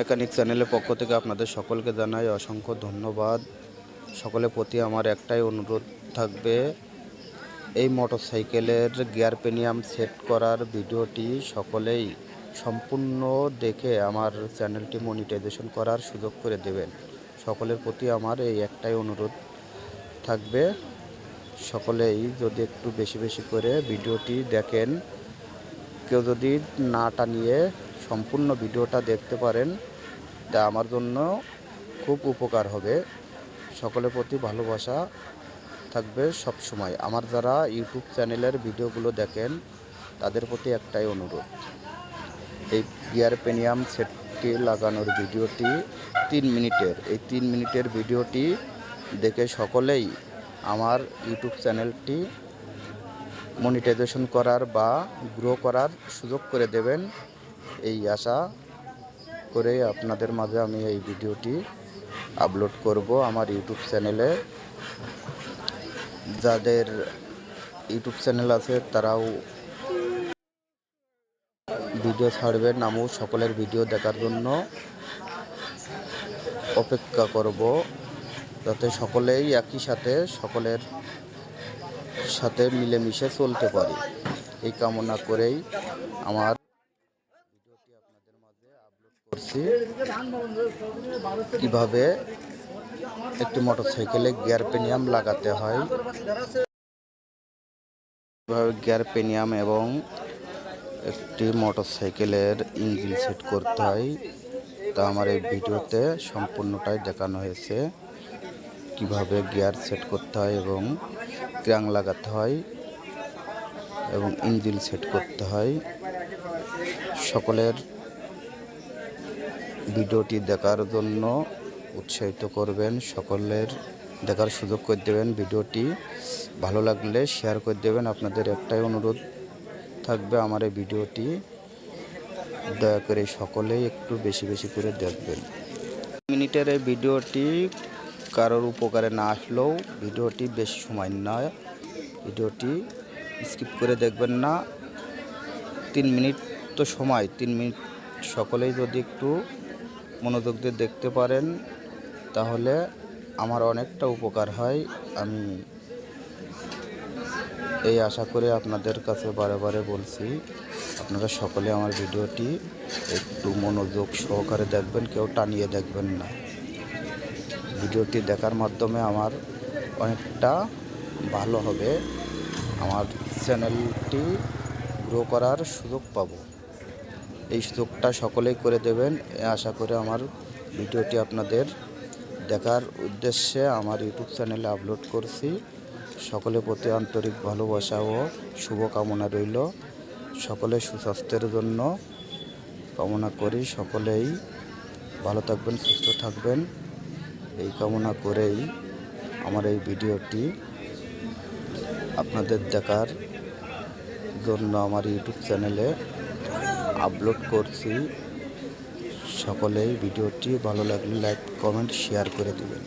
Mechanic চ্যানেলের পক্ষ থেকে আপনাদের সকলকে জানাই অসংখ্য ধন্যবাদ। সকলের প্রতি আমার একটাই অনুরোধ থাকবে, এই মোটরসাইকেলের গিয়ার পেনিয়াম সেট করার ভিডিওটি সকলেই সম্পূর্ণ দেখে আমার চ্যানেলটি মনিটাইজেশন করার সুযোগ করে দেবেন। সকলের প্রতি আমার এই একটাই অনুরোধ থাকবে, সকলেই যদি একটু বেশি বেশি করে ভিডিওটি দেখেন, কেউ যদি না টানিয়ে সম্পূর্ণ ভিডিওটা দেখতে পারেন তা আমার জন্য খুব উপকার হবে। সকলের প্রতি ভালোবাসা থাকবে সব সময়। আমার যারা ইউটিউব চ্যানেলের ভিডিওগুলো দেখেন তাদের প্রতি একটাই অনুরোধ, এই গিয়ার পেনিয়াম সেটটি লাগানোর ভিডিওটি 3 মিনিটের, এই 3 মিনিটের ভিডিওটি দেখে সকলেই আমার ইউটিউব চ্যানেলটি মনিটাইজেশন করার বা গ্রো করার সুযোগ করে দেবেন, এই আশা করে আপনাদের মাঝে আমি এই ভিডিওটি আপলোড করব আমার ইউটিউব চ্যানেলে। যাদের ইউটিউব চ্যানেল আছে তারাও ভিডিও ছাড়বেন, আমিও সকলের ভিডিও দেখার জন্য অপেক্ষা করব, যাতে সকলেই একই সাথে সকলের সাথে মিলেমিশে চলতে পারি। এই কামনা করেই আমার ভিডিওটি আপনাদের মাঝে আপলোড করছি, কিভাবে একটি মোটরসাইকেলে গিয়ার পেনিয়াম লাগাতে হয়, কিভাবে গিয়ার পেনিয়াম এবং একটি মোটরসাইকেলের ইঞ্জিন সেট করতে হয়, তা আমার এই ভিডিওতে সম্পূর্ণটাই দেখানো হয়েছে। কিভাবে গিয়ার সেট করতে হয় এবং ক্র্যাঙ্ক লাগাতে হয় এবং ইঞ্জিন সেট করতে হয়। সকলের ভিডিওটি দেখার জন্য উৎসাহিত করবেন, সকলের দেখার সুযোগ করে দেবেন। ভিডিওটি ভালো লাগলে শেয়ার করে দেবেন। আপনাদের একটাই অনুরোধ থাকবে, আমার এই ভিডিওটি দয়া করে সকলেই একটু বেশি বেশি করে দেখবেন। মিনিটের এই ভিডিওটি কারোর উপকারে না আসলেও ভিডিওটি বেশি সময় নয়, ভিডিওটি স্কিপ করে দেখবেন না। 3 মিনিট তো সময়, 3 মিনিট সকলেই যদি একটু মনোযোগ দিয়ে দেখতে পারেন তাহলে আমার অনেকটা উপকার হয়। আমি এই আশা করে আপনাদের কাছে বারে বারে বলছি, আপনারা সকলে আমার ভিডিওটি একটু মনোযোগ সহকারে দেখবেন, কেউ টানিয়ে দেখবেন না। ভিডিওটি দেখার মাধ্যমে আমার অনেকটা ভালো হবে, আমার চ্যানেলটি গ্রো করার সুযোগ পাবো। এই সুযোগটা সকলেই করে দেবেন, আশা করে আমার ভিডিওটি আপনাদের দেখার উদ্দেশ্যে আমার ইউটিউব চ্যানেলে আপলোড করছি। সকলের প্রতি আন্তরিক ভালোবাসা ও শুভকামনা রইল। সকলের সুস্বাস্থ্যের জন্য কামনা করি, সকলেই ভালো থাকবেন, সুস্থ থাকবেন, এই কামনা করেই আমার এই ভিডিওটি আপনাদের দেখার জন্য আমার ইউটিউব চ্যানেলে আপলোড করছি। সকলেই ভিডিওটি ভালো লাগলে লাইক, কমেন্ট, শেয়ার করে দেবেন।